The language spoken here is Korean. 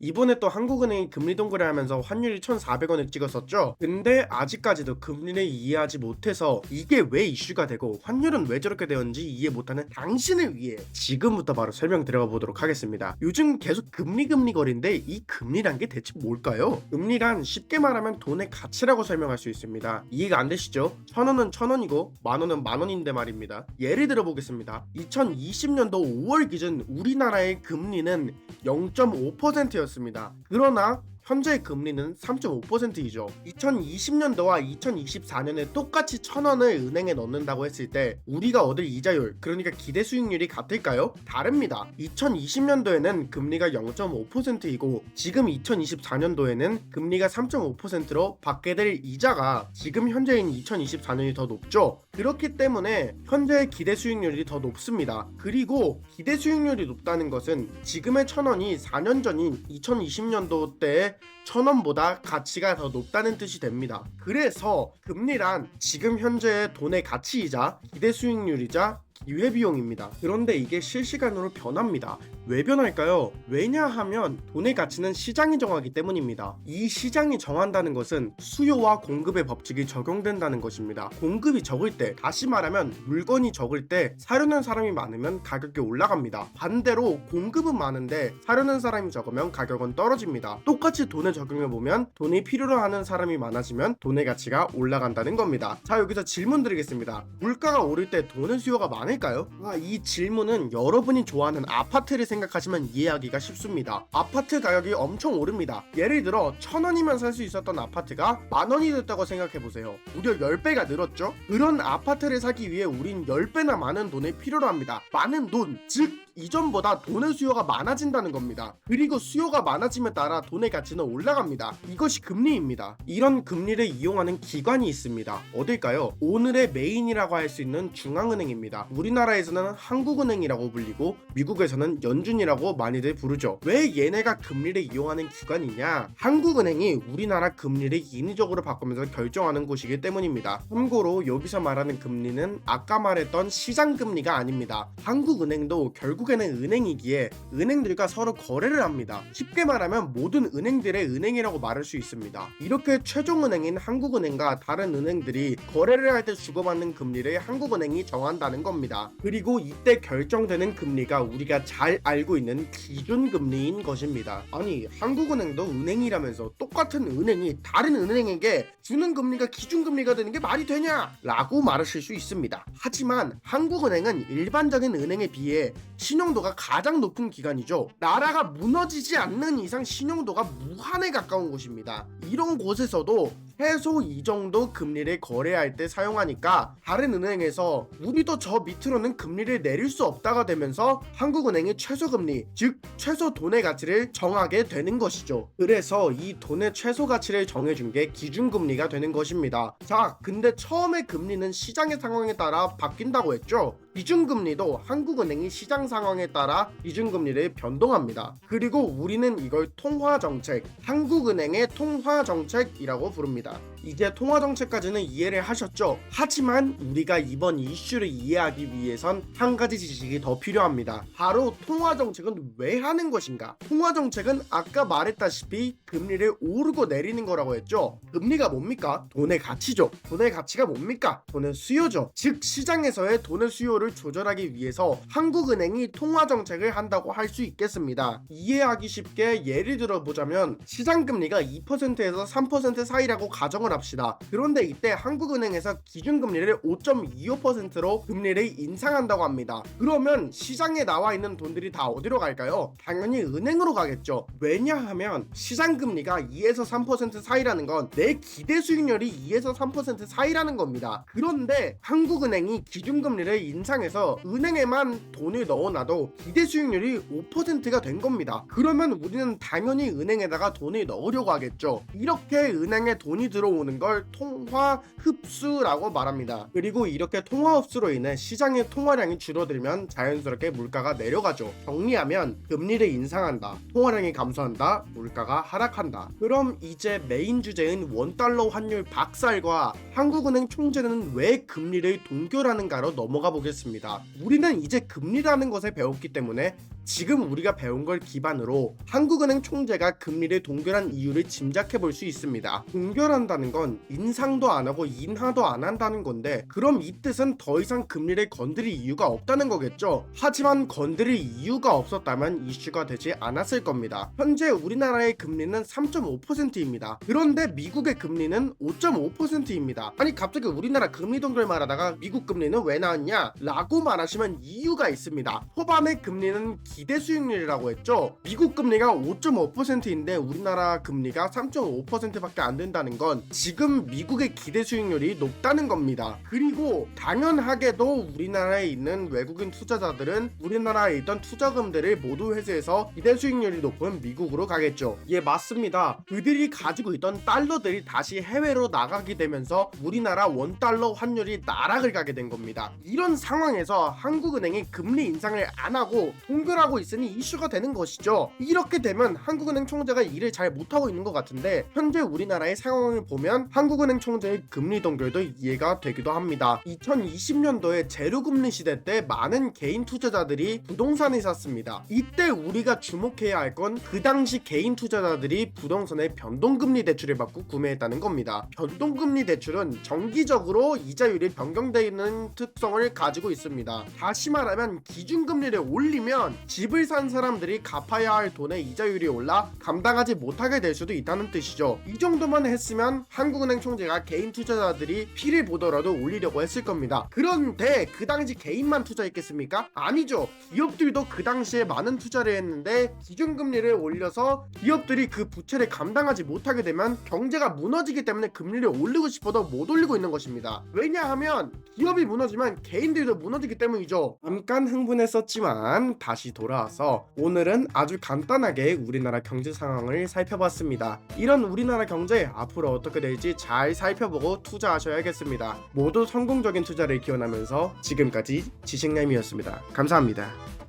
이번에 또 한국은행이 금리 동결을 하면서 환율이 1,400원을 찍었었죠. 근데 아직까지도 금리를 이해하지 못해서 이게 왜 이슈가 되고 환율은 왜 저렇게 되었는지 이해 못하는 당신을 위해 지금부터 바로 설명 들어가 보도록 하겠습니다. 요즘 계속 금리 거리인데 이 금리란 게 대체 뭘까요? 금리란 쉽게 말하면 돈의 가치라고 설명할 수 있습니다. 이해가 안 되시죠? 1,000원은 1,000원이고 만원은 만원인데 말입니다. 예를 들어 보겠습니다. 2020년도 5월 기준 우리나라의 금리는 0.5%였습니다. 그러나 현재의 금리는 3.5%이죠. 2020년도와 2024년에 똑같이 1,000원을 은행에 넣는다고 했을 때 우리가 얻을 이자율, 그러니까 기대 수익률이 같을까요? 다릅니다. 2020년도에는 금리가 0.5%이고 지금 2024년도에는 금리가 3.5%로 받게 될 이자가 지금 현재인 2024년이 더 높죠. 그렇기 때문에 현재의 기대 수익률이 더 높습니다. 그리고 기대 수익률이 높다는 것은 지금의 1,000원이 4년 전인 2020년도 때의 1,000원보다 가치가 더 높다는 뜻이 됩니다. 그래서 금리란 지금 현재의 돈의 가치이자 기대 수익률이자 기회비용입니다. 그런데 이게 실시간으로 변합니다. 왜 변할까요? 왜냐하면 돈의 가치는 시장이 정하기 때문입니다. 이 시장이 정한다는 것은 수요와 공급의 법칙이 적용된다는 것입니다. 공급이 적을 때, 다시 말하면 물건이 적을 때 사려는 사람이 많으면 가격이 올라갑니다. 반대로 공급은 많은데 사려는 사람이 적으면 가격은 떨어집니다. 똑같이 돈을 적용해보면 돈이 필요로 하는 사람이 많아지면 돈의 가치가 올라간다는 겁니다. 자, 여기서 질문 드리겠습니다. 물가가 오를 때 돈의 수요가 많을까요? 이 질문은 여러분이 좋아하는 아파트를 생각하시면 이해하기가 쉽습니다. 아파트 가격이 엄청 오릅니다. 예를 들어 1,000원이면 살 수 있었던 아파트가 만원이 됐다고 생각해보세요. 무려 10배가 늘었죠? 그런 아파트를 사기 위해 우린 10배나 많은 돈을 필요로 합니다. 많은 돈, 즉 이전보다 돈의 수요가 많아진다는 겁니다. 그리고 수요가 많아짐에 따라 돈의 가치는 올라갑니다. 이것이 금리입니다. 이런 금리를 이용하는 기관이 있습니다. 어딜까요? 오늘의 메인이라고 할 수 있는 중앙은행입니다. 우리나라에서는 한국은행이라고 불리고 미국에서는 연준이라고 많이들 부르죠. 왜 얘네가 금리를 이용하는 기관이냐? 한국은행이 우리나라 금리를 인위적으로 바꾸면서 결정하는 곳이기 때문입니다. 참고로 여기서 말하는 금리는 아까 말했던 시장금리가 아닙니다. 한국은행도 결국에는 은행이기에 은행들과 서로 거래를 합니다. 쉽게 말하면 모든 은행들의 은행이라고 말할 수 있습니다. 이렇게 최종은행인 한국은행과 다른 은행들이 거래를 할 때 주고받는 금리를 한국은행이 정한다는 겁니다. 그리고 이때 결정되는 금리가 우리가 잘 알고 있는 기준금리인 것입니다. 아니, 한국은행도 은행이라면서 똑같은 은행이 다른 은행에게 주는 금리가 기준금리가 되는 게 말이 되냐? 라고 말하실 수 있습니다. 하지만 한국은행은 일반적인 은행에 비해 신용도가 가장 높은 기관이죠. 나라가 무너지지 않는 이상 신용도가 무한에 가까운 곳입니다. 이런 곳에서도 최소 이 정도 금리를 거래할 때 사용하니까 다른 은행에서 우리도 저 밑으로는 금리를 내릴 수 없다가 되면서 한국은행이 최소금리, 즉 최소 돈의 가치를 정하게 되는 것이죠. 그래서 이 돈의 최소 가치를 정해준 게 기준금리가 되는 것입니다. 자, 근데 처음에 금리는 시장의 상황에 따라 바뀐다고 했죠. 기준금리도 한국은행이 시장 상황에 따라 기준금리를 변동합니다. 그리고 우리는 이걸 통화정책, 한국은행의 통화정책이라고 부릅니다. 이제 통화정책까지는 이해를 하셨죠? 하지만 우리가 이번 이슈를 이해하기 위해선 한 가지 지식이 더 필요합니다. 바로 통화정책은 왜 하는 것인가? 통화정책은 아까 말했다시피 금리를 오르고 내리는 거라고 했죠? 금리가 뭡니까? 돈의 가치죠. 돈의 가치가 뭡니까? 돈의 수요죠. 즉 시장에서의 돈의 수요를 조절하기 위해서 한국은행이 통화정책을 한다고 할 수 있겠습니다. 이해하기 쉽게 예를 들어보자면 시장금리가 2%에서 3% 사이라고 가정을 합시다. 그런데 이때 한국은행에서 기준금리를 5.25%로 금리를 인상한다고 합니다. 그러면 시장에 나와 있는 돈들이 다 어디로 갈까요? 당연히 은행으로 가겠죠. 왜냐하면 시장금리가 2에서 3% 사이라는 건 내 기대 수익률이 2에서 3% 사이라는 겁니다. 그런데 한국은행이 기준금리를 인상해서 은행에만 돈을 넣어놔도 기대 수익률이 5%가 된 겁니다. 그러면 우리는 당연히 은행에다가 돈을 넣으려고 하겠죠. 이렇게 은행에 돈이 들어오는 걸 통화 흡수라고 말합니다. 그리고 이렇게 통화 흡수로 인해 시장의 통화량이 줄어들면 자연스럽게 물가가 내려가죠. 정리하면 금리를 인상한다, 통화량이 감소한다, 물가가 하락한다. 그럼 이제 메인 주제인 원달러 환율 박살과 한국은행 총재는 왜 금리를 동결하는가로 넘어가 보겠습니다. 우리는 이제 금리라는 것을 배웠기 때문에 지금 우리가 배운 걸 기반으로 한국은행 총재가 금리를 동결한 이유를 짐작해 볼 수 있습니다. 동결한다는 건 인상도 안 하고 인하도 안 한다는 건데, 그럼 이 뜻은 더 이상 금리를 건드릴 이유가 없다는 거겠죠. 하지만 건드릴 이유가 없었다면 이슈가 되지 않았을 겁니다. 현재 우리나라의 금리는 3.5%입니다. 그런데 미국의 금리는 5.5%입니다. 아니 갑자기 우리나라 금리 동결 말하다가 미국 금리는 왜 나왔냐? 라고 말하시면 이유가 있습니다. 초반에 금리는 기대 수익률이라고 했죠. 미국 금리가 5.5%인데 우리나라 금리가 3.5%밖에 안 된다는 건 지금 미국의 기대 수익률이 높다는 겁니다. 그리고 당연하게도 우리나라에 있는 외국인 투자자들은 우리나라에 있던 투자금들을 모두 회수해서 기대 수익률이 높은 미국으로 가겠죠. 예, 맞습니다. 그들이 가지고 있던 달러들이 다시 해외로 나가게 되면서 우리나라 원달러 환율이 나락을 가게 된 겁니다. 이런 상황에서 한국은행이 금리 인상을 안 하고 동결하고 있으니 이슈가 되는 것이죠. 이렇게 되면 한국은행 총재가 일을 잘 못하고 있는 것 같은데, 현재 우리나라의 상황을 보면 한국은행 총재의 금리 동결도 이해가 되기도 합니다. 2020년도에 제로금리 시대 때 많은 개인 투자자들이 부동산을 샀습니다. 이때 우리가 주목해야 할 건 그 당시 개인 투자자들이 부동산의 변동금리 대출을 받고 구매했다는 겁니다. 변동금리 대출은 정기적으로 이자율이 변경되는 특성을 가지고 있습니다. 다시 말하면 기준금리를 올리면 집을 산 사람들이 갚아야 할 돈의 이자율이 올라 감당하지 못하게 될 수도 있다는 뜻이죠. 이 정도만 했으면 한국은행 총재가 개인 투자자들이 피를 보더라도 올리려고 했을 겁니다. 그런데 그 당시 개인만 투자했겠습니까? 아니죠. 기업들도 그 당시에 많은 투자를 했는데 기준금리를 올려서 기업들이 그 부채를 감당하지 못하게 되면 경제가 무너지기 때문에 금리를 올리고 싶어도 못 올리고 있는 것입니다. 왜냐하면 기업이 무너지면 개인들도 무너지기 때문이죠. 잠깐 흥분했었지만 다시 돌아와서 오늘은 아주 간단하게 우리나라 경제 상황을 살펴봤습니다. 이런 우리나라 경제 앞으로 어떻게 될지 잘 살펴보고 투자하셔야겠습니다. 모두 성공적인 투자를 기원하면서 지금까지 지식남이었습니다. 감사합니다.